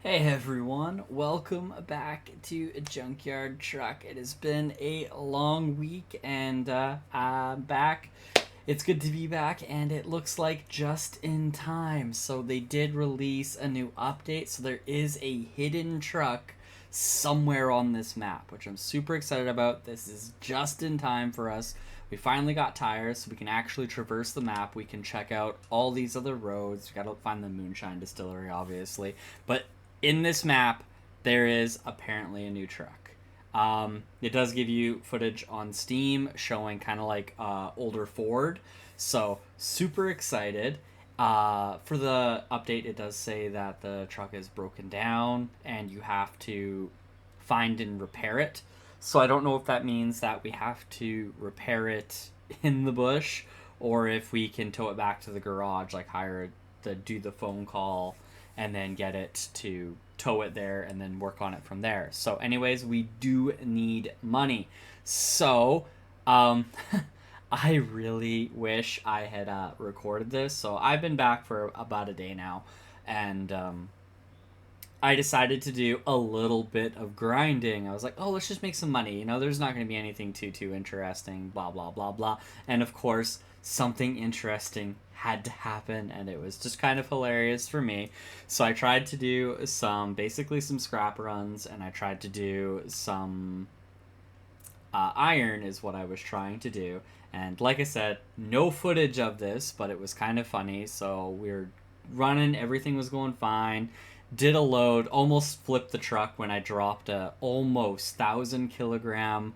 Hey everyone, welcome back to Junkyard Truck. It has been a long week and I'm back. It's good to be back and it looks like just in time. So they did release a new update, so there is a hidden truck somewhere on this map, which I'm super excited about. This is just in time for us. We finally got tires, so we can actually traverse the map. We can check out all these other roads. We gotta find the Moonshine Distillery, obviously. But in this map, there is apparently a new truck. It does give you footage on Steam showing kind of like older Ford. So, super excited. For the update, it does say that the truck is broken down and you have to find and repair it. So, I don't know if that means that we have to repair it in the bush or if we can tow it back to the garage, like do the phone call and then get it to tow it there and then work on it from there. So, anyways, we do need money. So, um, I really wish I had recorded this. So, I've been back for about a day now, and I decided to do a little bit of grinding. I was like, oh, let's just make some money. There's not going to be anything too interesting, blah, blah, blah, blah. And of course, something interesting had to happen, and it was just kind of hilarious for me. So I tried to do basically some scrap runs, and I tried to do some iron, is what I was trying to do. And like I said, no footage of this, but it was kind of funny. So we were running, everything was going fine. Did a load, almost flipped the truck when I dropped a almost 1,000 kilogram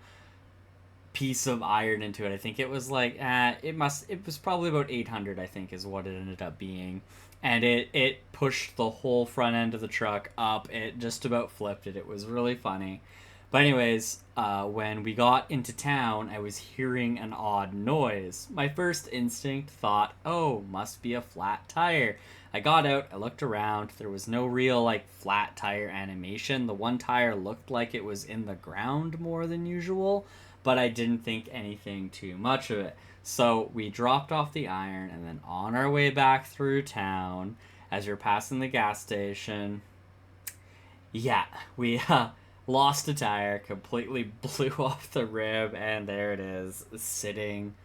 piece of iron into it. I think it was like it was probably about 800, I think, is what it ended up being. And it pushed the whole front end of the truck up. It just about flipped it. It was really funny. But anyways, when we got into town, I was hearing an odd noise. My first instinct thought, oh, must be a flat tire. I got out, I looked around. There was no real flat tire animation. The one tire looked like it was in the ground more than usual, but I didn't think anything too much of it. So we dropped off the iron, and then on our way back through town, as we are passing the gas station, yeah, we lost a tire, completely blew off the rim, and there it is, sitting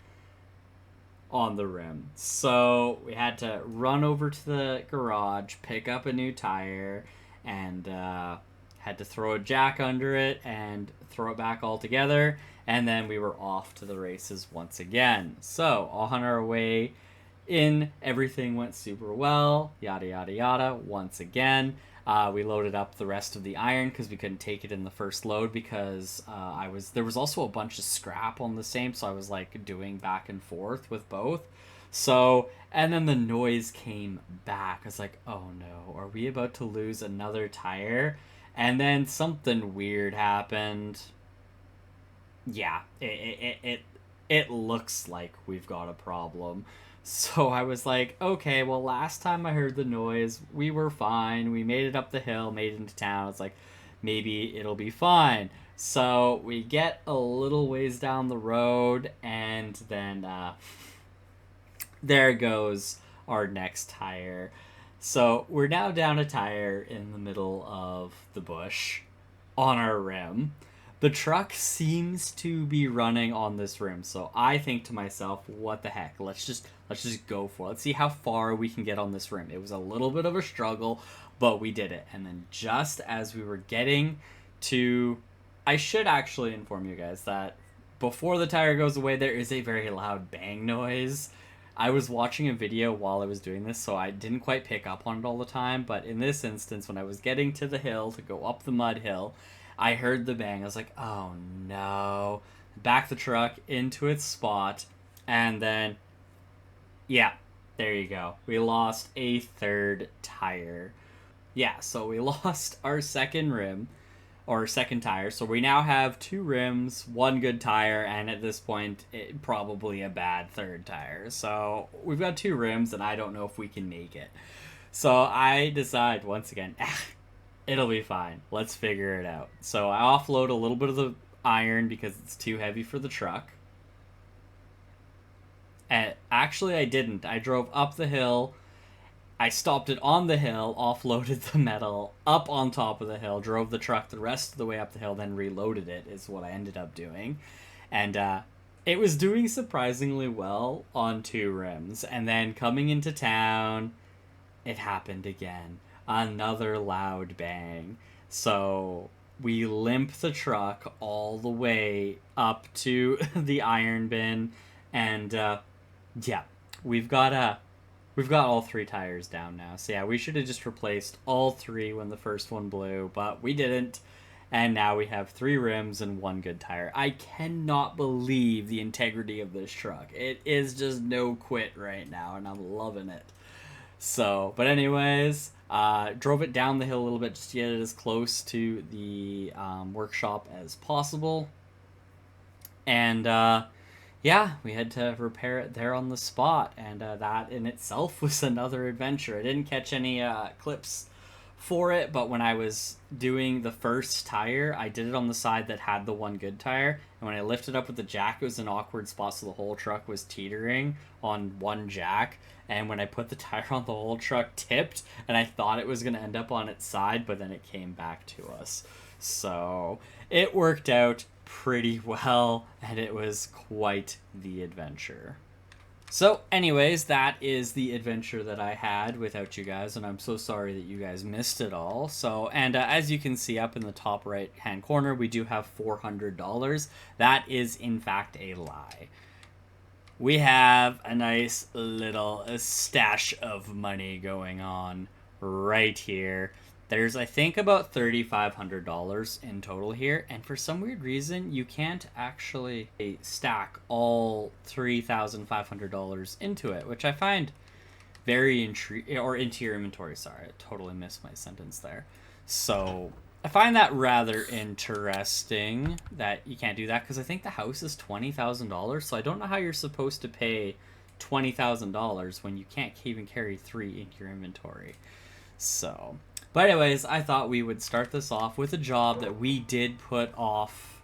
on the rim. So we had to run over to the garage, pick up a new tire, and had to throw a jack under it and throw it back all together. And then we were off to the races once again. So on our way in, everything went super well, yada yada yada. Once again, we loaded up the rest of the iron because we couldn't take it in the first load because there was also a bunch of scrap on the same, so I was doing back and forth with both. So, and then the noise came back. I was like, oh no, are we about to lose another tire? And then something weird happened. Yeah, it looks like we've got a problem. So I was like, okay, well, last time I heard the noise, we were fine. We made it up the hill, made it into town. It's like, maybe it'll be fine. So we get a little ways down the road, and then there goes our next tire. So we're now down a tire in the middle of the bush on our rim. The truck seems to be running on this rim, so I think to myself, what the heck? Let's just go for it. Let's see how far we can get on this rim. It was a little bit of a struggle, but we did it. And then just as we were getting to, I should actually inform you guys that before the tire goes away, there is a very loud bang noise. I was watching a video while I was doing this, so I didn't quite pick up on it all the time, but in this instance, when I was getting to the hill to go up the mud hill, I heard the bang. I was like, oh no. Back the truck into its spot, and then, yeah, there you go. We lost a third tire. Yeah, so we lost our second rim, or second tire. So we now have two rims, one good tire, and at this point, probably a bad third tire. So we've got two rims, and I don't know if we can make it. So I decide once again, it'll be fine. Let's figure it out. So I offload a little bit of the iron because it's too heavy for the truck. And actually, I didn't. I drove up the hill I stopped it on the hill, offloaded the metal up on top of the hill, drove the truck the rest of the way up the hill, then reloaded it, is what I ended up doing. And it was doing surprisingly well on 2 rims. And then coming into town, it happened again. Another loud bang. So we limp the truck all the way up to the iron bin. And yeah, we've got all 3 tires down now. So yeah, we should have just replaced all 3 when the first one blew, but we didn't. And now we have 3 rims and 1 good tire. I cannot believe the integrity of this truck. It is just no quit right now, and I'm loving it. So, but anyways, drove it down the hill a little bit just to get it as close to the workshop as possible. And yeah, we had to repair it there on the spot, and that in itself was another adventure. I didn't catch any clips for it, but when I was doing the first tire, I did it on the side that had the 1 good tire, and when I lifted up with the jack, it was an awkward spot, so the whole truck was teetering on 1 jack, and when I put the tire on, the whole truck tipped, and I thought it was going to end up on its side, but then it came back to us. So it worked out pretty well, and it was quite the adventure. So anyways, that is the adventure that I had without you guys, and I'm so sorry that you guys missed it all. So, and as you can see up in the top right hand corner, we do have $400. That is in fact a lie. We have a nice little stash of money going on right here. There's, I think, about $3,500 in total here, and for some weird reason, you can't actually stack all $3,500 into it, which I find very intriguing, or into your inventory, sorry, I totally missed my sentence there. So, I find that rather interesting that you can't do that, because I think the house is $20,000, so I don't know how you're supposed to pay $20,000 when you can't even carry 3 into your inventory. So... but anyways, I thought we would start this off with a job that we did put off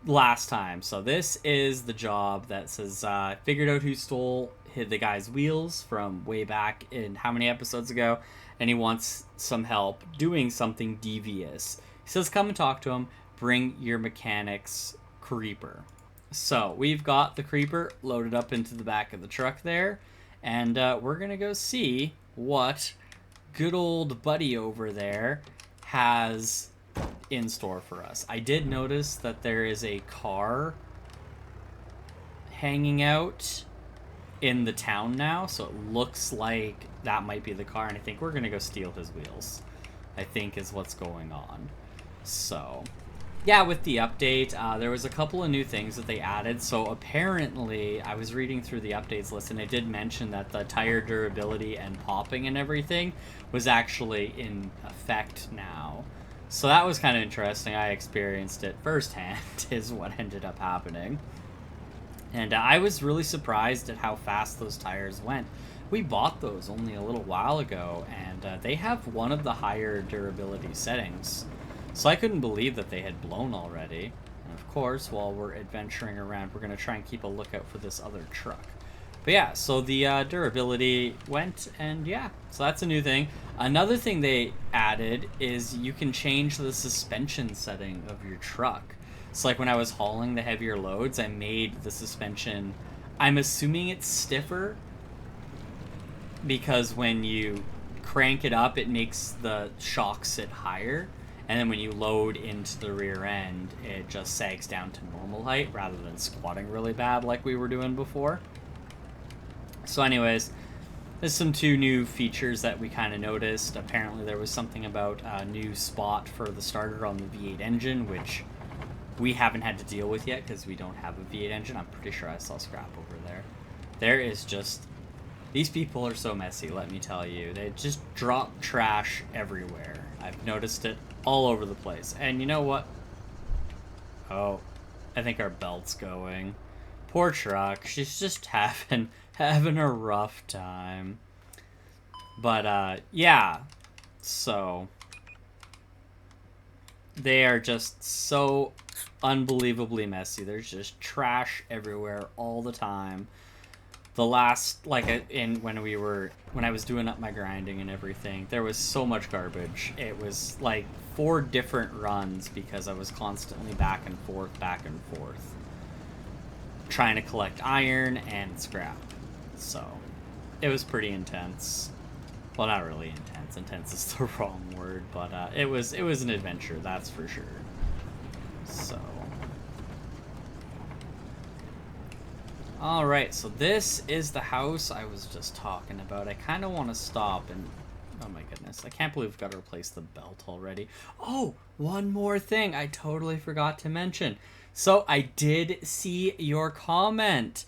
last time. So this is the job that says, figured out who stole the guy's wheels from way back in how many episodes ago, and he wants some help doing something devious. He says come and talk to him, bring your mechanic's creeper. So we've got the creeper loaded up into the back of the truck there, and we're going to go see what good old buddy over there has in store for us. I did notice that there is a car hanging out in the town now, so it looks like that might be the car, and I think we're gonna go steal his wheels, I think is what's going on. So yeah, with the update, there was a couple of new things that they added. So apparently, I was reading through the updates list, and it did mention that the tire durability and popping and everything was actually in effect now. So that was kind of interesting. I experienced it firsthand, is what ended up happening. And I was really surprised at how fast those tires went. We bought those only a little while ago, and they have one of the higher durability settings. So I couldn't believe that they had blown already. And of course, while we're adventuring around, we're going to try and keep a lookout for this other truck. But yeah, so the durability went, and yeah, so that's a new thing. Another thing they added is you can change the suspension setting of your truck. So like when I was hauling the heavier loads, I made the suspension, I'm assuming it's stiffer, because when you crank it up, it makes the shock sit higher. And then when you load into the rear end, it just sags down to normal height rather than squatting really bad like we were doing before. So anyways, there's some 2 new features that we kind of noticed. Apparently there was something about a new spot for the starter on the V8 engine, which we haven't had to deal with yet because we don't have a V8 engine. I'm pretty sure I saw scrap over there. There is just... these people are so messy, let me tell you. They just drop trash everywhere. I've noticed it all over the place. And you know what? Oh, I think our belt's going. Poor truck. She's just having a rough time. But, yeah. So, they are just so unbelievably messy. There's just trash everywhere all the time. the last, like, when I was doing up my grinding and everything, there was so much garbage. It was like 4 different runs because I was constantly back and forth, trying to collect iron and scrap. So it was pretty intense. Well, not really intense. Intense is the wrong word, but it was an adventure, that's for sure. So, all right. So this is the house I was just talking about. I kind of want to stop and. Oh my goodness! I can't believe we've got to replace the belt already. Oh, one more thing I totally forgot to mention. So I did see your comment.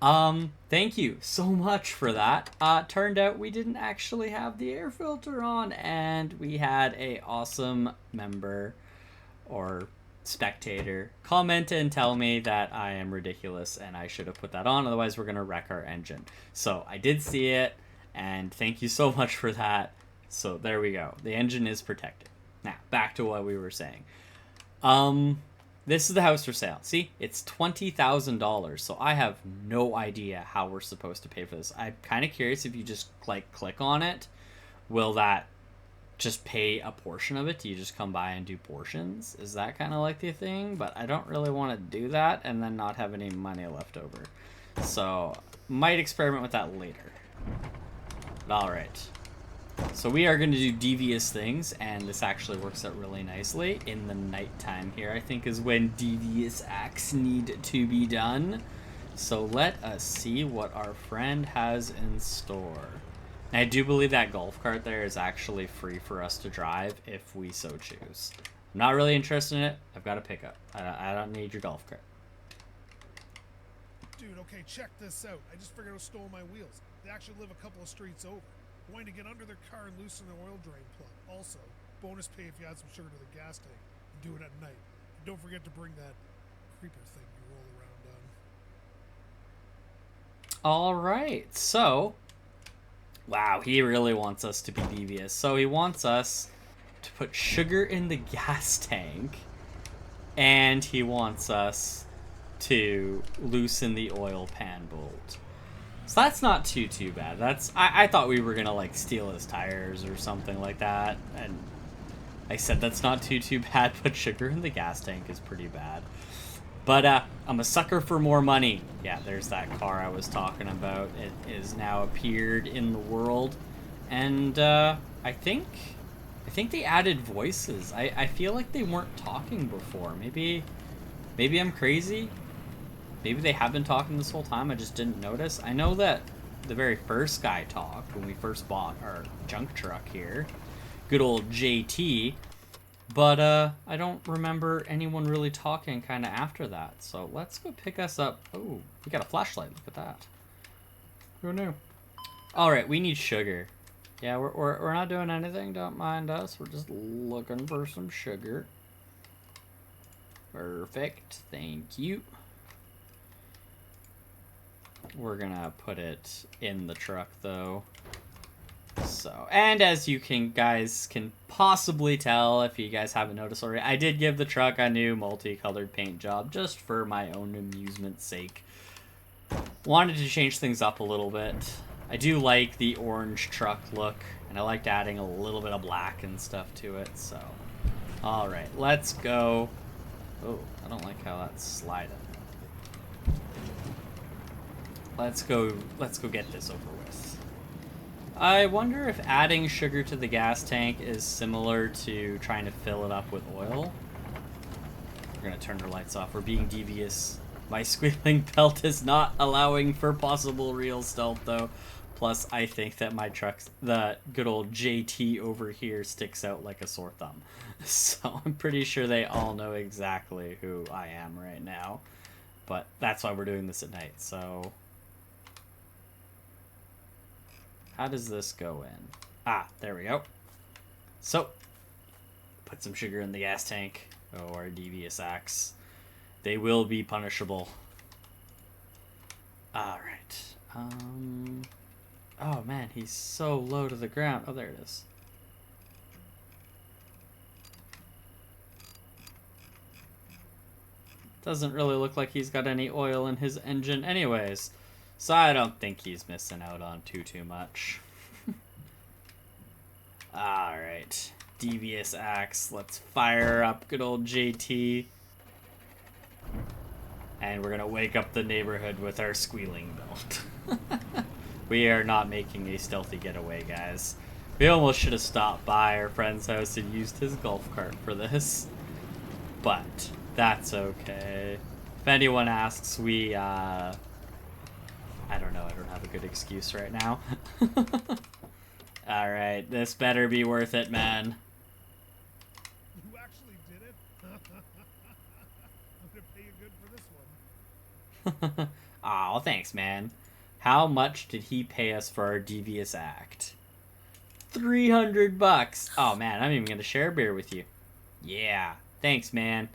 Thank you so much for that. Turned out we didn't actually have the air filter on, and we had a awesome member or spectator comment and tell me that I am ridiculous and I should have put that on, otherwise we're gonna wreck our engine. So I did see it, and thank you so much for that. So there we go. The engine is protected. Now, back to what we were saying. This is the house for sale. See, it's $20,000. So I have no idea how we're supposed to pay for this. I'm kind of curious if you just like click on it, will that just pay a portion of it? Do you just come by and do portions? Is that kind of like the thing? But I don't really want to do that and then not have any money left over. So might experiment with that later. But all right. So we are going to do devious things, and this actually works out really nicely. In the nighttime here, I think, is when devious acts need to be done. So let us see what our friend has in store. And I do believe that golf cart there is actually free for us to drive if we so choose. I'm not really interested in it. I've got a pickup. I don't need your golf cart. Dude, okay, check this out. I just figured I stole my wheels. They actually live a couple of streets over. Going to get under their car and loosen the oil drain plug. Also, bonus pay if you add some sugar to the gas tank. And do it at night. And don't forget to bring that creeper thing you roll around on. All right, so wow, he really wants us to be devious. So he wants us to put sugar in the gas tank, and he wants us to loosen the oil pan bolt. So that's not too bad. I thought we were gonna like steal his tires or something like that, and I said that's not too bad, but sugar in the gas tank is pretty bad. But I'm a sucker for more money. Yeah, there's that car I was talking about. It is now appeared in the world, and I think they added voices. I feel like they weren't talking before. Maybe I'm crazy. Maybe they have been talking this whole time, I just didn't notice. I know that the very first guy talked when we first bought our junk truck here. Good old JT. But I don't remember anyone really talking kind of after that. So let's go pick us up. Oh, we got a flashlight. Look at that. Who knew? Alright, we need sugar. Yeah, we're not doing anything. Don't mind us. We're just looking for some sugar. Perfect. Thank you. We're gonna put it in the truck though. So, and as you guys can possibly tell, if you guys haven't noticed already, I did give the truck a new multicolored paint job just for my own amusement's sake. Wanted to change things up a little bit. I do like the orange truck look, and I liked adding a little bit of black and stuff to it, so. Alright, let's go. Oh, I don't like how that's sliding. Let's go get this over with. I wonder if adding sugar to the gas tank is similar to trying to fill it up with oil. We're gonna turn our lights off. We're being devious. My squealing belt is not allowing for possible real stealth though. Plus, I think that my truck's, the good old JT over here sticks out like a sore thumb. So I'm pretty sure they all know exactly who I am right now. But that's why we're doing this at night, so. How does this go in? Ah, there we go. So, put some sugar in the gas tank. Oh, our devious acts. They will be punishable. Alright. Oh man, he's so low to the ground. Oh, there it is. Doesn't really look like he's got any oil in his engine anyways. So I don't think he's missing out on too much. Alright. Devious axe. Let's fire up good old JT. And we're gonna wake up the neighborhood with our squealing belt. We are not making a stealthy getaway, guys. We almost should have stopped by our friend's house and used his golf cart for this. But that's okay. If anyone asks, we, I don't know, I don't have a good excuse right now. Alright, this better be worth it, man. You actually did it? I'm gonna pay you good for this one. Aw, thanks, man. How much did he pay us for our devious act? $300. Oh, man, I'm even gonna share a beer with you. Yeah, thanks, man.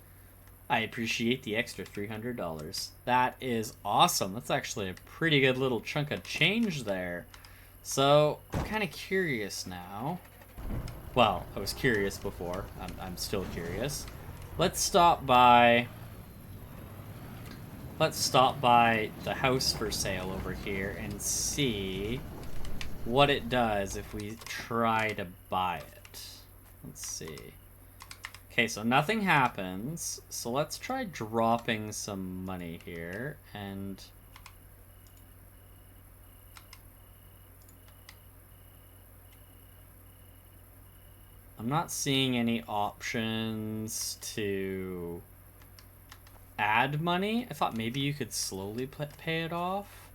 I appreciate the extra $300. That is awesome. That's actually a pretty good little chunk of change there. So, I'm kind of curious now. Well, I was curious before. I'm still curious. Let's stop by the house for sale over here and see what it does if we try to buy it. Let's see. Okay, so nothing happens. So let's try dropping some money here and... I'm not seeing any options to add money. I thought maybe you could slowly pay it off.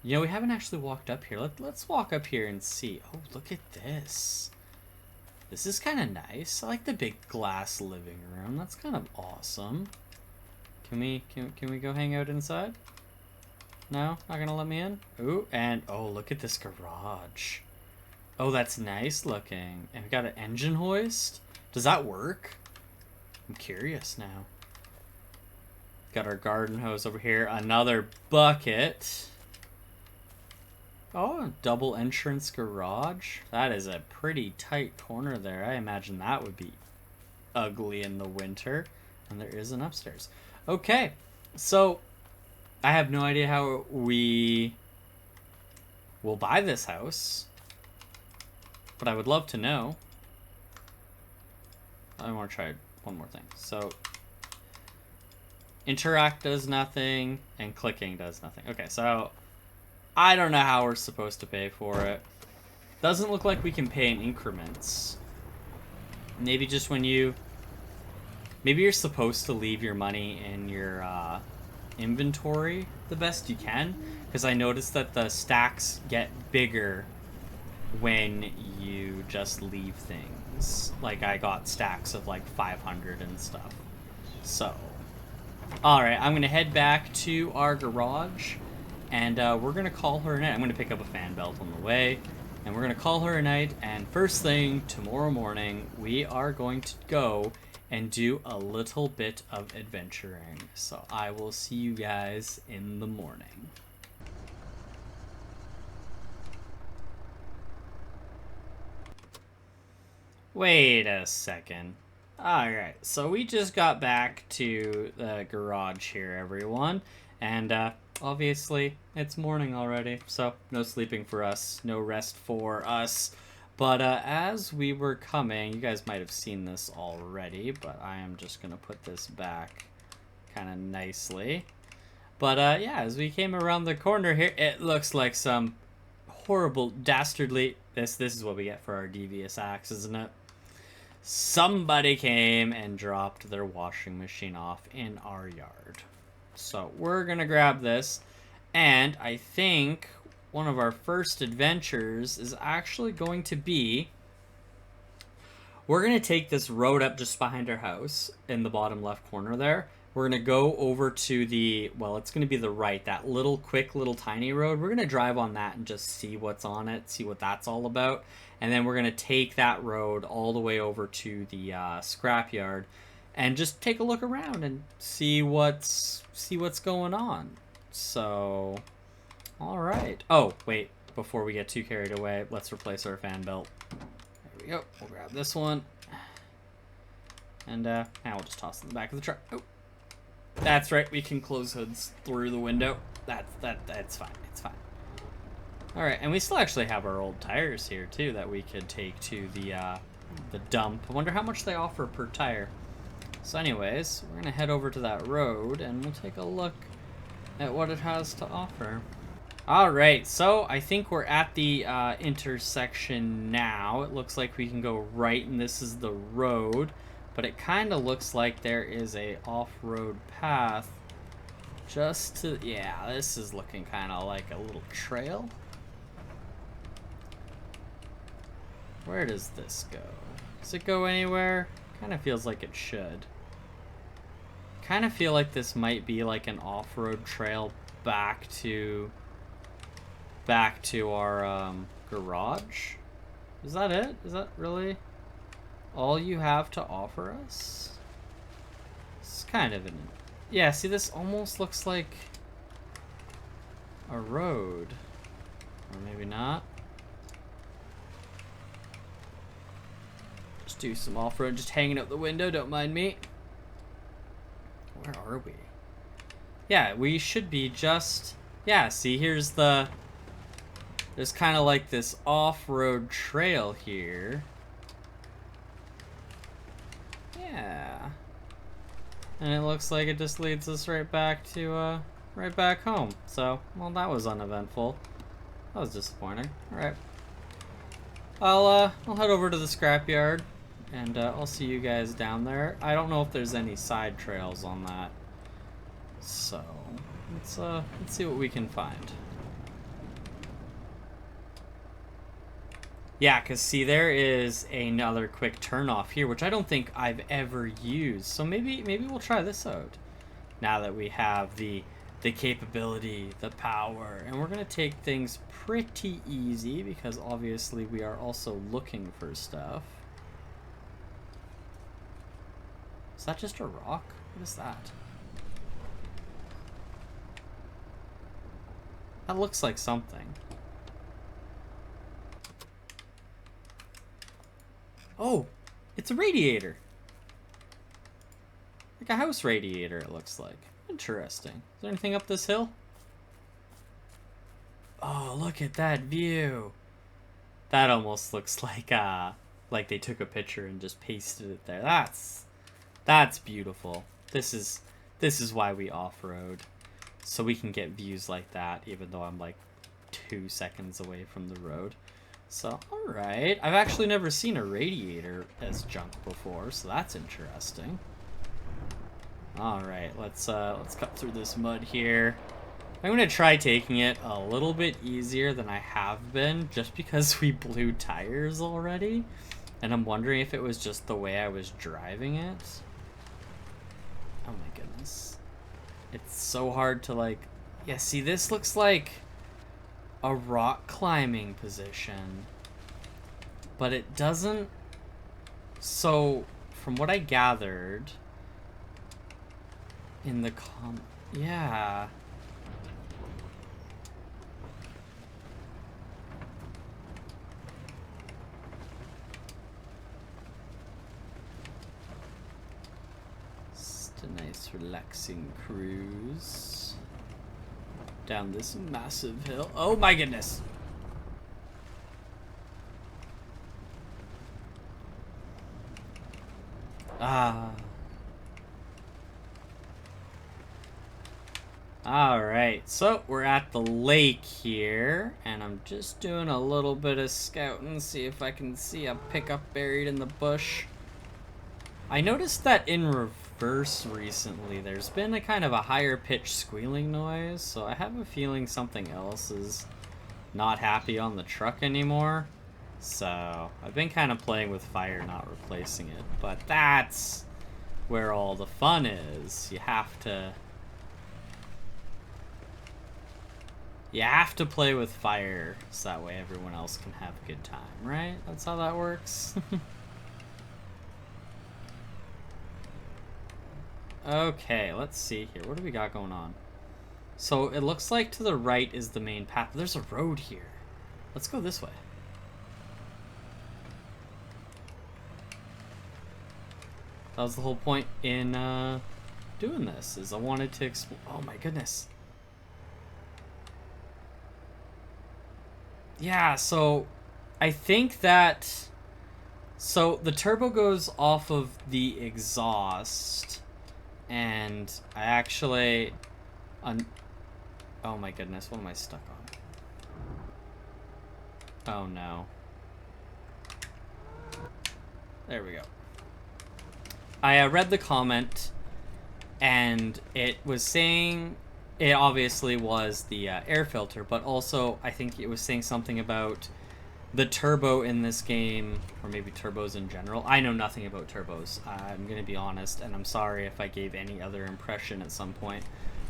You know, we haven't actually walked up here. Let's walk up here and see. Oh, look at this. This is kind of nice. I like the big glass living room. That's kind of awesome. Can we go hang out inside? No? Not gonna let me in? Ooh, and oh, look at this garage. Oh, that's nice looking. And we got an engine hoist. Does that work? I'm curious now. Got our garden hose over here. Another bucket. Oh, double entrance garage. That is a pretty tight corner there. I imagine that would be ugly in the winter. And there is an upstairs. Okay, so I have no idea how we will buy this house. But I would love to know. I want to try one more thing. So, interact does nothing, and clicking does nothing. Okay, so I don't know how we're supposed to pay for it. Doesn't look like we can pay in increments. Maybe just when you... Maybe you're supposed to leave your money in your inventory the best you can. Because I noticed that the stacks get bigger when you just leave things. Like, I got stacks of like 500 and stuff. So, alright, I'm gonna head back to our garage, and we're gonna call her a night. I'm gonna pick up a fan belt on the way, and we're gonna call her a night, and first thing tomorrow morning, we are going to go and do a little bit of adventuring. So I will see you guys in the morning. Wait a second. Alright, so we just got back to the garage here, everyone. And obviously, it's morning already, so no sleeping for us, no rest for us. But as we were coming, you guys might have seen this already, but I am just going to put this back kind of nicely. But yeah, as we came around the corner here, it looks like some horrible, dastardly... This is what we get for our devious acts, isn't it? Somebody came and dropped their washing machine off in our yard. So we're gonna grab this, and I think one of our first adventures is actually going to be, we're gonna take this road up just behind our house in the bottom left corner there. We're gonna go over to the, well, it's gonna be the right, that little quick little tiny road. We're gonna drive on that and just see what's on it, see what that's all about. And then we're gonna take that road all the way over to the scrapyard and just take a look around and see what's going on. So, all right. Oh, wait, before we get too carried away, let's replace our fan belt. There we go. We'll grab this one. And now we'll just toss it in the back of the truck. Oh. That's right, we can close hoods through the window. That's fine. It's fine. All right, and we still actually have our old tires here too that we could take to the dump. I wonder how much they offer per tire. So anyways, we're gonna head over to that road and we'll take a look at what it has to offer. All right, so I think we're at the intersection now. It looks like we can go right, and this is the road, but it kind of looks like there is a off-road path just to, yeah, this is looking kind of like a little trail. Where does this go? Does it go anywhere? Kind of feels like it should. Kind of feel like this might be like an off-road trail back to our garage. Is that it? Is that really all you have to offer us? It's kind of an... Yeah, see, this almost looks like a road. Or maybe not. Just do some off-road, just hanging out the window, don't mind me. Where are we? Yeah, we should be just... Yeah, see, here's the... There's kind of like this off-road trail here. Yeah. And it looks like it just leads us right back to, right back home. So, well, that was uneventful. That was disappointing. Alright. I'll head over to the scrapyard, and, I'll see you guys down there. I don't know if there's any side trails on that. So, let's see what we can find. Yeah, because see, there is another quick turnoff here, which I don't think I've ever used. So maybe we'll try this out now that we have the capability, the power. And we're going to take things pretty easy because obviously we are also looking for stuff. Is that just a rock? What is that? That looks like something. Oh, it's a radiator. Like a house radiator, it looks like. Interesting. Is there anything up this hill? Oh, look at that view. That almost looks like they took a picture and just pasted it there. That's beautiful. This is why we off-road. So we can get views like that, even though I'm like 2 seconds away from the road. So, alright. I've actually never seen a radiator as junk before, so that's interesting. Alright, let's cut through this mud here. I'm gonna try taking it a little bit easier than I have been, just because we blew tires already. And I'm wondering if it was just the way I was driving it. Oh my goodness. It's so hard to, like... Yeah, see, this looks like a rock climbing position, but it doesn't. So from what I gathered in the yeah, just a nice relaxing cruise down this massive hill. Oh my goodness. Alright, so we're at the lake here, and I'm just doing a little bit of scouting, see if I can see a pickup buried in the bush. I noticed that in reverse recently, there's been a kind of a higher pitched squealing noise, so I have a feeling something else is not happy on the truck anymore. So I've been kind of playing with fire, not replacing it, but that's where all the fun is. You have to play with fire so that way everyone else can have a good time, right? That's how that works. Okay, let's see here. What do we got going on? So it looks like to the right is the main path. There's a road here. Let's go this way. That was the whole point in doing this, is I wanted to explore. Oh my goodness. Yeah, so I think that... So the turbo goes off of the exhaust, and I actually... oh my goodness, what am I stuck on? Oh no. There we go. I read the comment, and it was saying... It obviously was the air filter, but also I think it was saying something about the turbo in this game, or maybe turbos in general. I know nothing about turbos. I'm going to be honest, and I'm sorry if I gave any other impression at some point.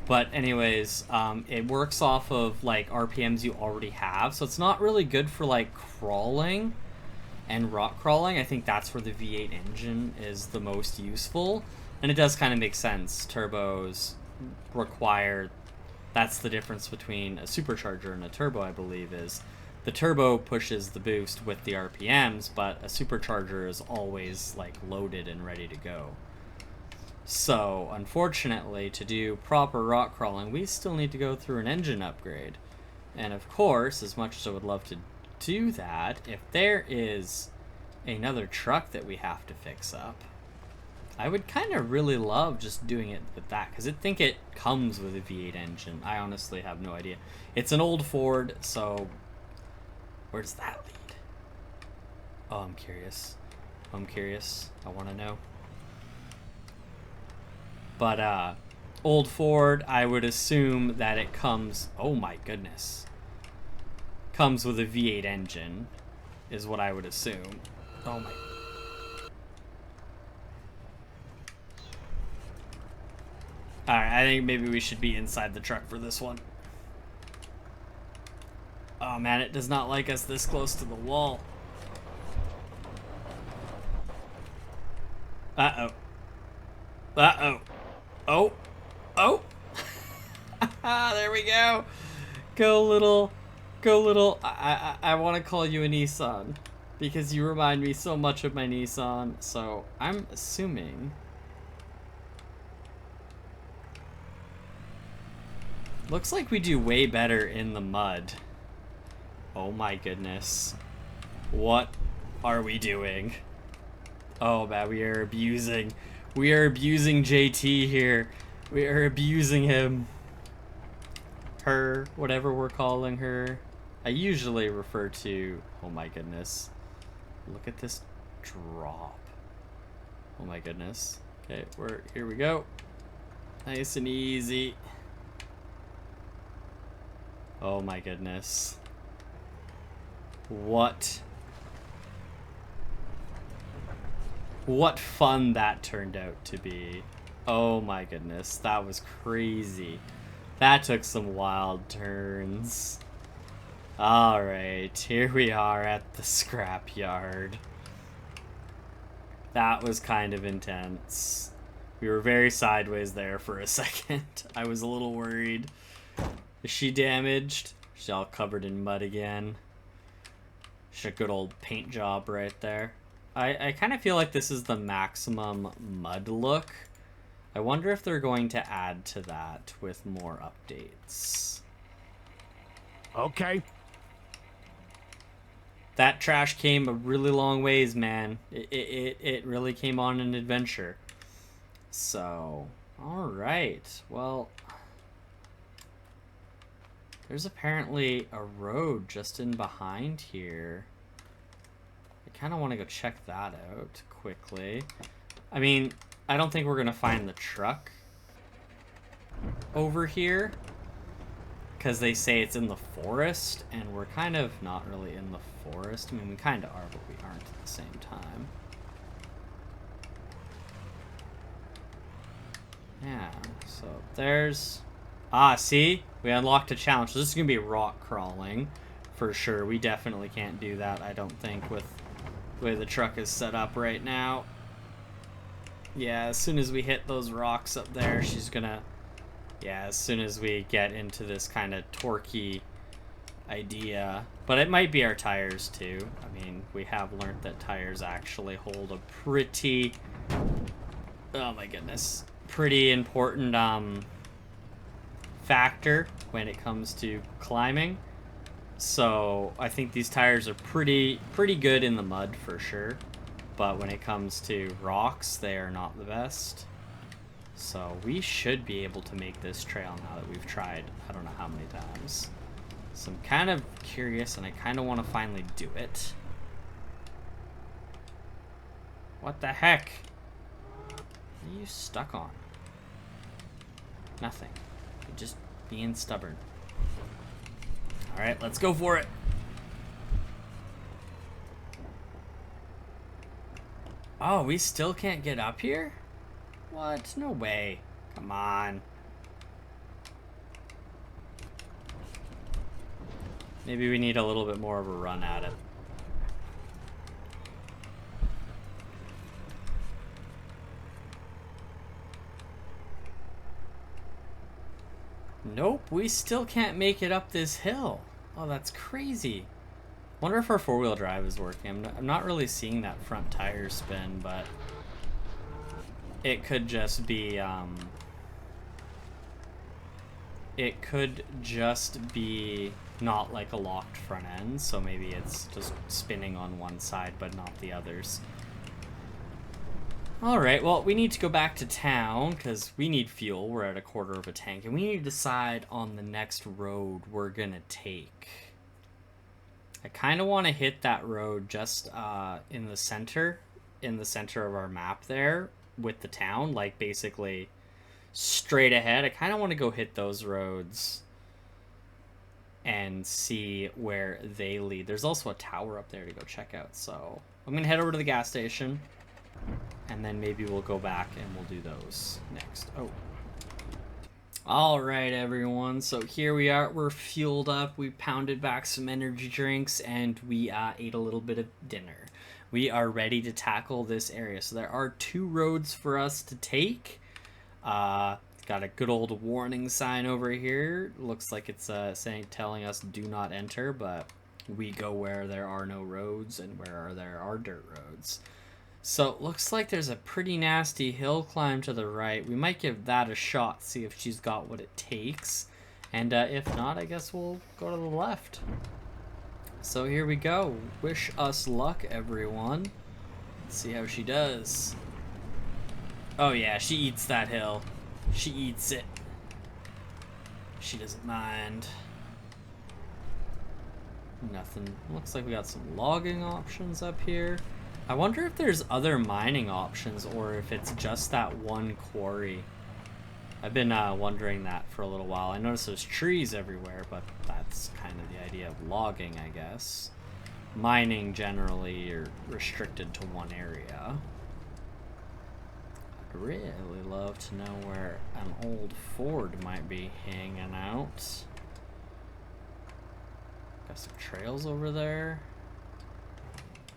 But anyways, it works off of like RPMs you already have, so it's not really good for like crawling and rock crawling. I think that's where the V8 engine is the most useful, and it does kind of make sense. Turbos require... That's the difference between a supercharger and a turbo, I believe, is the turbo pushes the boost with the RPMs, but a supercharger is always like loaded and ready to go. So unfortunately, to do proper rock crawling, we still need to go through an engine upgrade. And of course, as much as I would love to do that, if there is another truck that we have to fix up, I would kind of really love just doing it with that, because I think it comes with a V8 engine. I honestly have no idea. It's an old Ford, so where does that lead? Oh, I'm curious. I want to know. But old Ford, I would assume that it comes... Oh my goodness. Comes with a V8 engine, is what I would assume. Oh my... Alright, I think maybe we should be inside the truck for this one. Oh man, it does not like us this close to the wall. Uh-oh. Uh-oh. Oh. Oh. There we go. Go little. I want to call you a Nissan, because you remind me so much of my Nissan. So I'm assuming... Looks like we do way better in the mud. Oh my goodness. What are we doing? Oh man, we are abusing JT here. We are abusing him. Her, whatever we're calling her. I usually refer to... Oh my goodness. Look at this drop. Oh my goodness. Okay, here we go. Nice and easy. Oh my goodness. What fun that turned out to be. Oh my goodness, that was crazy. That took some wild turns. Alright, here we are at the scrapyard. That was kind of intense. We were very sideways there for a second. I was a little worried. Is she damaged? She's all covered in mud again. She's a good old paint job right there. I kind of feel like this is the maximum mud look. I wonder if they're going to add to that with more updates. Okay. That trash came a really long ways, man. It really came on an adventure. So, alright. Well... There's apparently a road just in behind here. I kind of want to go check that out quickly. I mean, I don't think we're going to find the truck over here, because they say it's in the forest, and we're kind of not really in the forest. I mean, we kind of are, but we aren't at the same time. Yeah, so there's... Ah, see? We unlocked a challenge. So this is going to be rock crawling for sure. We definitely can't do that, I don't think, with the way the truck is set up right now. Yeah, as soon as we hit those rocks up there, she's going to... Yeah, as soon as we get into this kind of torquey idea. But it might be our tires, too. I mean, we have learned that tires actually hold a pretty... Oh my goodness. Pretty important, factor when it comes to climbing. So I think these tires are pretty good in the mud for sure. But when it comes to rocks, they are not the best. So we should be able to make this trail now that we've tried I don't know how many times. So I'm kind of curious and I kind of want to finally do it. What the heck? What are you stuck on? Nothing. You're just being stubborn. Alright, let's go for it. Oh, we still can't get up here? What? No way. Come on. Maybe we need a little bit more of a run at it. Nope, we still can't make it up this hill. Oh, that's crazy. Wonder if our four-wheel drive is working. I'm not really seeing that front tire spin, but it could just be not like a locked front end, so maybe it's just spinning on one side but not the others. Alright, well, we need to go back to town because we need fuel. We're at a quarter of a tank, and we need to decide on the next road we're gonna take. I kind of want to hit that road just in the center of our map there with the town, like basically straight ahead. I kind of want to go hit those roads and see where they lead. There's also a tower up there to go check out, so I'm gonna head over to the gas station and then maybe we'll go back and we'll do those next. Oh, all right, everyone, so here we are. We're fueled up. We pounded back some energy drinks and we ate a little bit of dinner. We are ready to tackle this area. So there are 2 roads for us to take. Got a good old warning sign over here. Looks like it's telling us do not enter, but we go where there are no roads and where there are dirt roads. So it looks like there's a pretty nasty hill climb to the right. We might give that a shot, see if she's got what it takes. And if not, I guess we'll go to the left. So here we go. Wish us luck, everyone. Let's see how she does. Oh yeah, she eats that hill. She eats it. She doesn't mind. Nothing. Looks like we got some logging options up here. I wonder if there's other mining options or if it's just that one quarry. I've been wondering that for a little while. I noticed there's trees everywhere, but that's kind of the idea of logging, I guess. Mining generally are restricted to one area. I'd really love to know where an old Ford might be hanging out. Got some trails over there.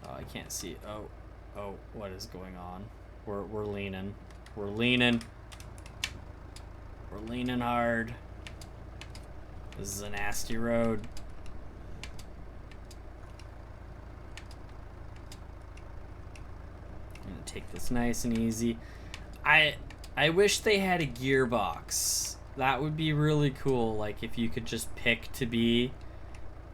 Oh, I can't see. Oh, what is going on? We're leaning. We're leaning. We're leaning hard. This is a nasty road. I'm gonna take this nice and easy. I wish they had a gearbox. That would be really cool. Like if you could just pick to be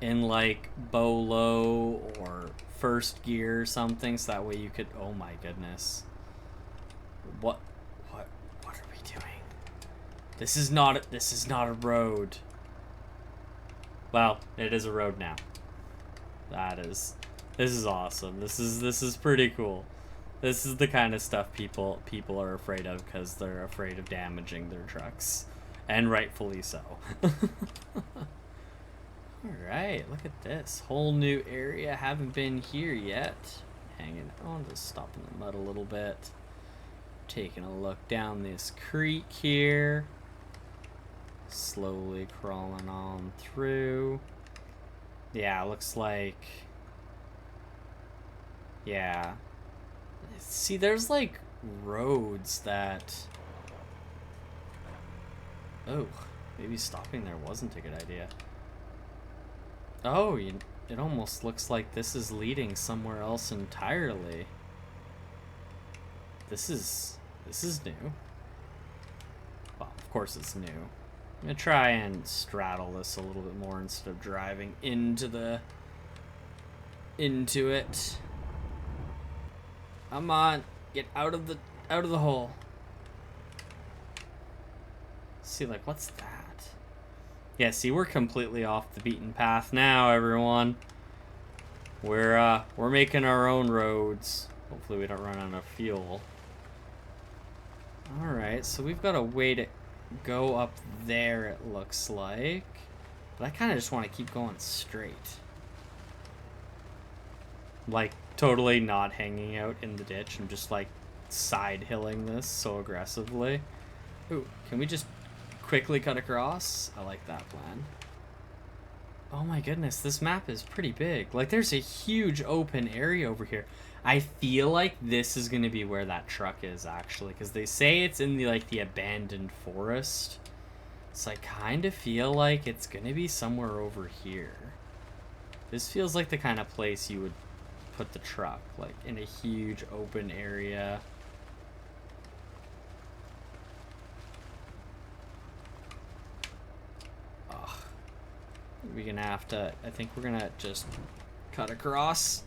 in like bow low or first gear or something, so that way you could. Oh my goodness. What are we doing? This is not a road. Well, it is a road now. This is awesome. This is pretty cool. This is the kind of stuff people are afraid of because they're afraid of damaging their trucks, and rightfully so. Alright, look at this. Whole new area. Haven't been here yet. Hanging on, just stopping the mud a little bit. Taking a look down this creek here. Slowly crawling on through. Yeah, looks like... Yeah. See, there's like roads that... Oh, maybe stopping there wasn't a good idea. Oh, it almost looks like this is leading somewhere else entirely. This is new. Well, of course it's new. I'm gonna try and straddle this a little bit more instead of driving into it. Come on, get out of the hole. See, like, what's that? Yeah, see, we're completely off the beaten path now, everyone. We're making our own roads. Hopefully we don't run out of fuel. Alright, so we've got a way to go up there, it looks like. But I kind of just want to keep going straight. Like, totally not hanging out in the ditch. I'm just, like, side-hilling this so aggressively. Ooh, can we just quickly cut across? I like that plan. Oh my goodness, this map is pretty big. Like, there's a huge open area over here. I feel like this is going to be where that truck is, actually, because they say it's in the, like, the abandoned forest. So I kind of feel like it's going to be somewhere over here. This feels like the kind of place you would put the truck, like, in a huge open area. We're gonna have to, I think we're gonna just cut across.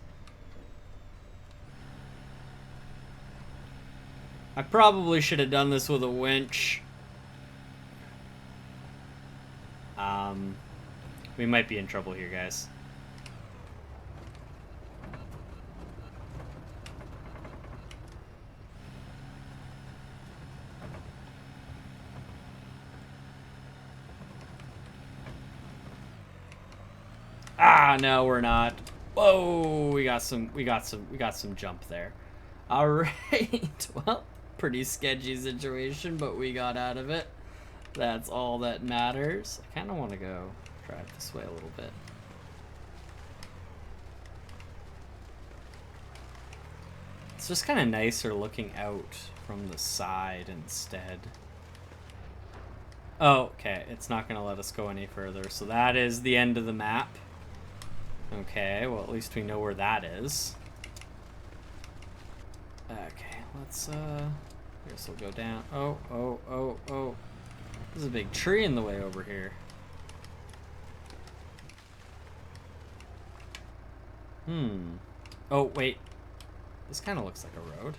I probably should have done this with a winch. We might be in trouble here, guys. Ah, no, we're not. Whoa, we got some jump there. All right. Well, pretty sketchy situation, but we got out of it. That's all that matters. I kind of want to go drive this way a little bit. It's just kind of nicer looking out from the side instead. Oh, okay. It's not going to let us go any further. So that is the end of the map. Okay, well, at least we know where that is. Okay, let's, I guess we'll go down. Oh. There's a big tree in the way over here. Oh, wait. This kind of looks like a road.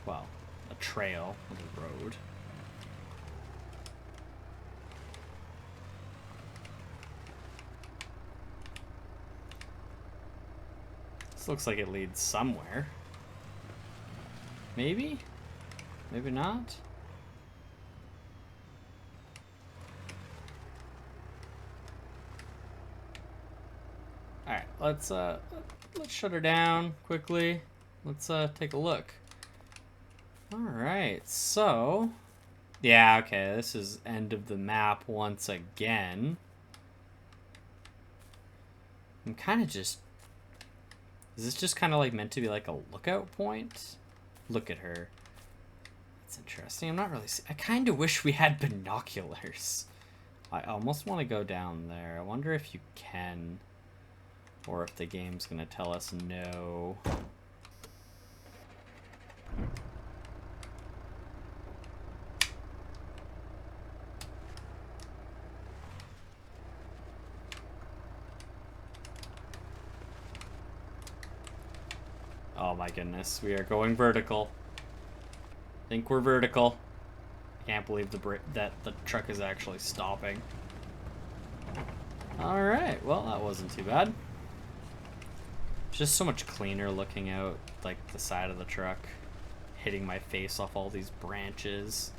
Well, a trail of a road. This looks like it leads somewhere. Maybe? Maybe not? Alright, let's shut her down quickly. Let's take a look. Alright, so yeah, okay, this is end of the map once again. I'm kind of just... Is this just kind of like meant to be like a lookout point? Look at her. That's interesting. I'm not really... I kind of wish we had binoculars. I almost want to go down there. I wonder if you can... Or if the game's gonna tell us no. Oh my goodness, we are going vertical. I think we're vertical. I can't believe that the truck is actually stopping. Alright, well that wasn't too bad. It's just so much cleaner looking out, like, the side of the truck, hitting my face off all these branches.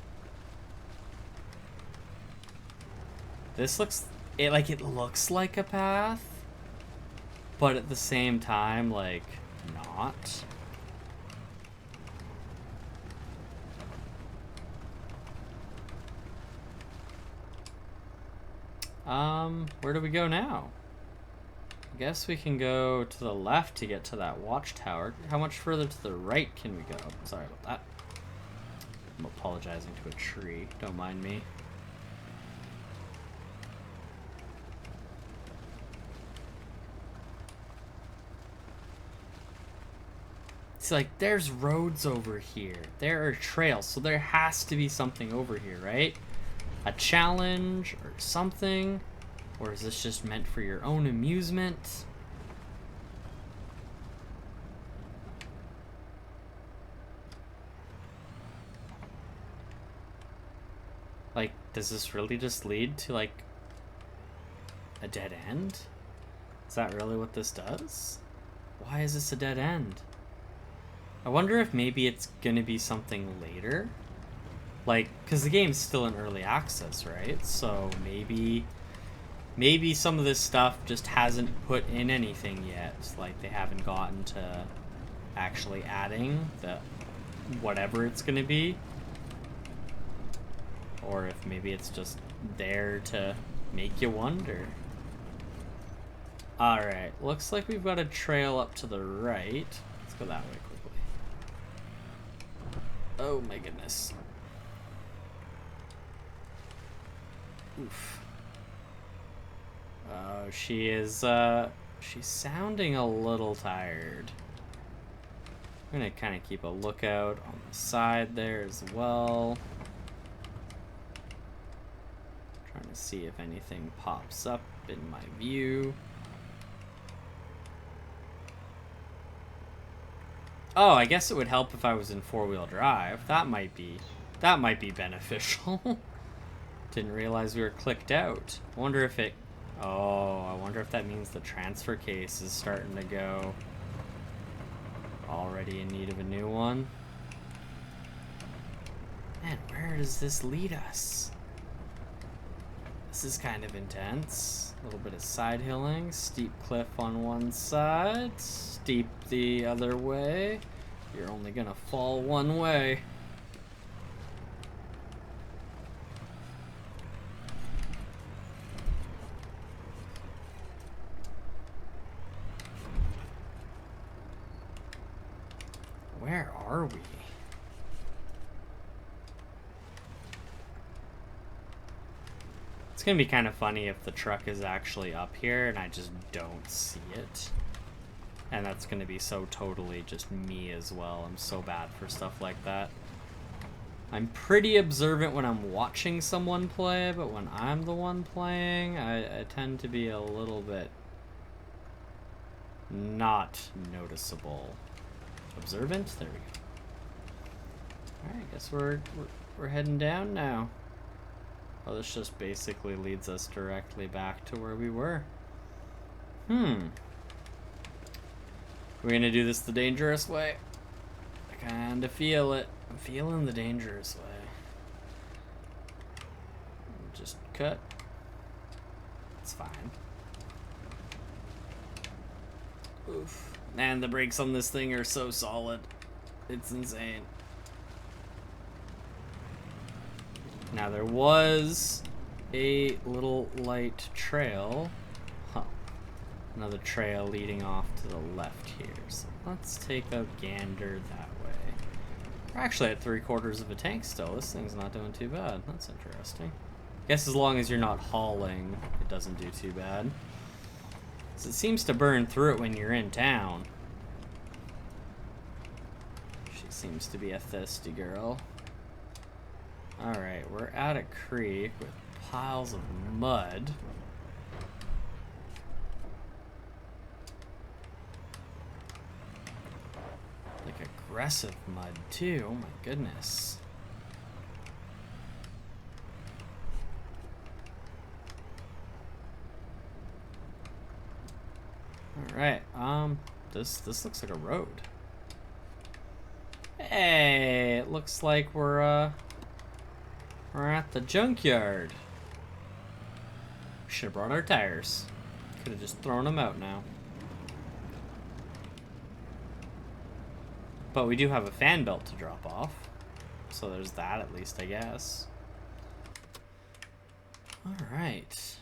This looks... It looks like a path, but at the same time, like, not. Where do we go now? I guess we can go to the left to get to that watchtower. How much further to the right can we go? Sorry about that. I'm apologizing to a tree. Don't mind me. It's like, there's roads over here. There are trails, so there has to be something over here, right? a challenge or something? Or is this just meant for your own amusement? Like, does this really just lead to, like, a dead end? Is that really what this does? Why is this a dead end? I wonder if maybe it's gonna be something later. Like, because the game's still in early access, right? So maybe some of this stuff just hasn't put in anything yet. Like, they haven't gotten to actually adding the whatever it's gonna be. Or if maybe it's just there to make you wonder. Alright, looks like we've got a trail up to the right. Let's go that way quickly. Oh my goodness. Oof. Oh, she is, she's sounding a little tired. I'm gonna kind of keep a lookout on the side there as well. Trying to see if anything pops up in my view. Oh, I guess it would help if I was in four-wheel drive. That might be beneficial. Didn't realize we were clicked out. Wonder if it... Oh, I wonder if that means the transfer case is starting to go. Already in need of a new one. Man, where does this lead us? This is kind of intense. A little bit of side hilling, steep cliff on one side, steep the other way. You're only gonna fall one way. Where are we? It's gonna be kind of funny if the truck is actually up here and I just don't see it. And that's gonna be so totally just me as well. I'm so bad for stuff like that. I'm pretty observant when I'm watching someone play, but when I'm the one playing, I tend to be a little bit not noticeable. Observant? There we go. Alright, I guess we're heading down now. Oh, this just basically leads us directly back to where we were. We're gonna do this the dangerous way. I kinda feel it. I'm feeling the dangerous way. Just cut. It's fine. Oof. Man, the brakes on this thing are so solid. It's insane. Now there was a little light trail. Huh. Another trail leading off to the left here. So let's take a gander that way. We're actually at 3/4 of a tank still. This thing's not doing too bad. That's interesting. Guess as long as you're not hauling, it doesn't do too bad. So it seems to burn through it when you're in town. She seems to be a thirsty girl. Alright, we're at a creek with piles of mud. Like aggressive mud too, oh my goodness. Alright, this looks like a road. Hey, it looks like we're at the junkyard. Should have brought our tires. Could have just thrown them out now. But we do have a fan belt to drop off. So there's that at least, I guess. Alright.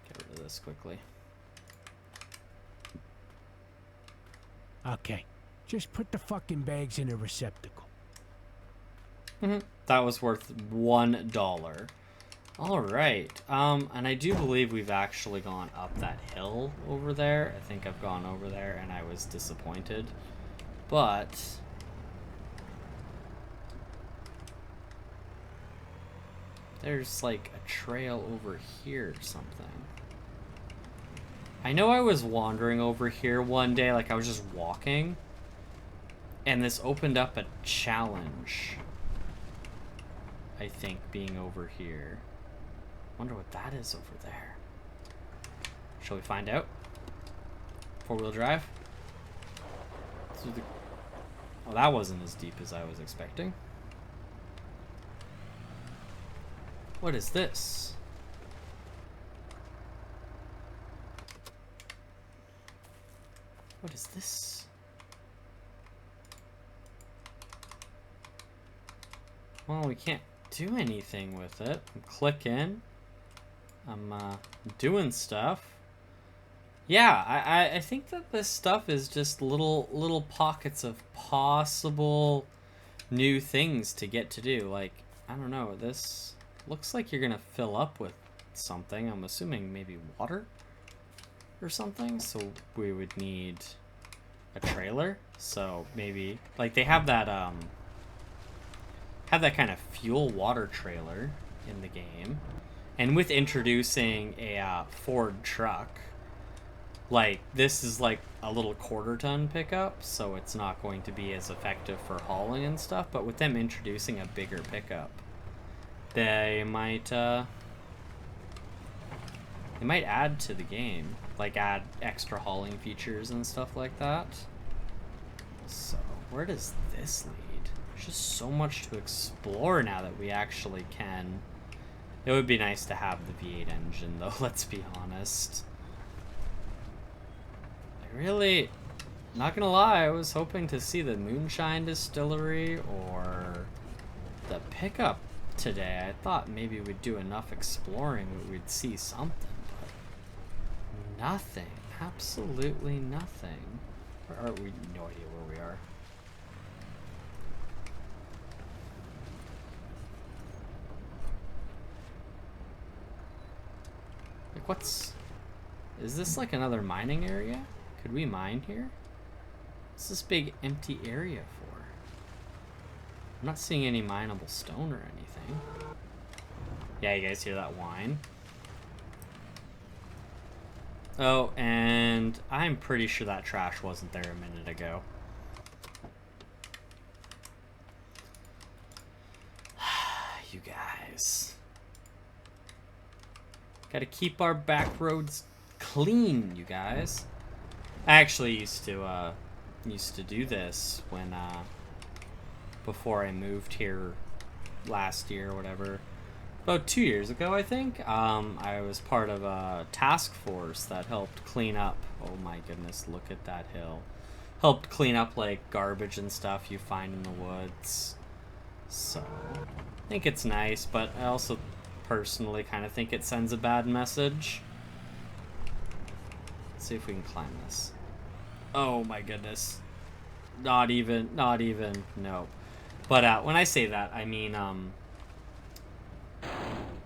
Get rid of this quickly. Okay. Just put the fucking bags in a receptacle. That was worth $1. Alright. And I do believe we've actually gone up that hill over there. I think I've gone over there and I was disappointed. But there's like a trail over here or something. I know I was wandering over here one day, like I was just walking, and this opened up a challenge. I think being over here. Wonder what that is over there. Shall we find out? Four-wheel drive? Oh, that wasn't as deep as I was expecting. What is this? What is this? Well, we can't do anything with it. I'm clicking. I'm doing stuff. Yeah, I think that this stuff is just little pockets of possible new things to get to do. Like, I don't know, this looks like you're gonna fill up with something. I'm assuming maybe water or something. So we would need a trailer. So maybe like they have that kind of fuel water trailer in the game. And with introducing a Ford truck, like this is like a little quarter-ton pickup, so it's not going to be as effective for hauling and stuff. But with them introducing a bigger pickup, they might add to the game, like add extra hauling features and stuff like that. So where does this lead? There's just so much to explore now that we actually can. It would be nice to have the V8 engine though, let's be honest. I really, not gonna lie, I was hoping to see the Moonshine Distillery or the pickup today. I thought maybe we'd do enough exploring that we'd see something, but nothing. Absolutely nothing. Or we no idea where we are. Like what's... Is this like another mining area? Could we mine here? What's this big empty area for? I'm not seeing any mineable stone or anything. Yeah, you guys hear that whine? Oh, and I'm pretty sure that trash wasn't there a minute ago. You guys. Gotta keep our back roads clean, you guys. I actually used to do this when before I moved here last year or whatever. About 2 years ago, I think. I was part of a task force that helped clean up. Oh my goodness, look at that hill. Helped clean up like garbage and stuff you find in the woods. So I think it's nice, but I also personally kind of think it sends a bad message. Let's see if we can climb this. Oh my goodness. Not even, no. But when I say that, I mean,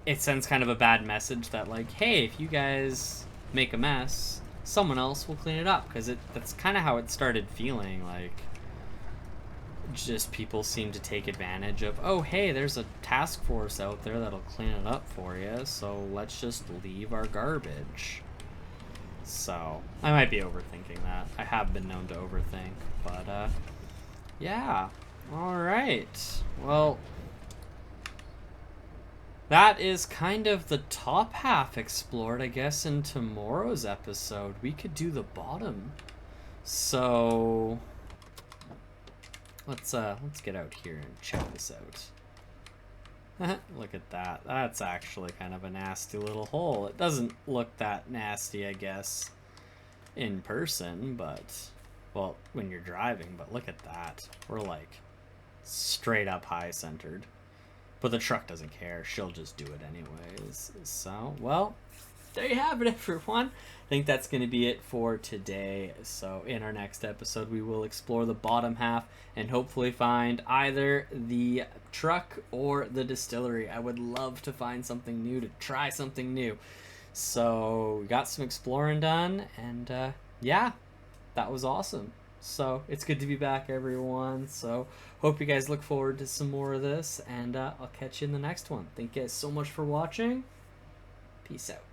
it sends kind of a bad message that like, hey, if you guys make a mess, someone else will clean it up. Because that's kind of how it started feeling, like, just people seem to take advantage of, oh, hey, there's a task force out there that'll clean it up for you, so let's just leave our garbage. So, I might be overthinking that. I have been known to overthink, but, yeah. Alright. Well, that is kind of the top half explored, I guess, in tomorrow's episode. We could do the bottom. So, let's get out here and check this out. Look at that. That's actually kind of a nasty little hole. It doesn't look that nasty, I guess, in person, but, well, when you're driving, but look at that. We're like straight up high centered. But the truck doesn't care. She'll just do it anyways. So, well, there you have it, everyone. I think that's going to be it for today. So in our next episode, we will explore the bottom half and hopefully find either the truck or the distillery. I would love to find something new, to try something new. So we got some exploring done, and yeah, that was awesome. So it's good to be back, everyone. So hope you guys look forward to some more of this, and I'll catch you in the next one. Thank you guys so much for watching. Peace out.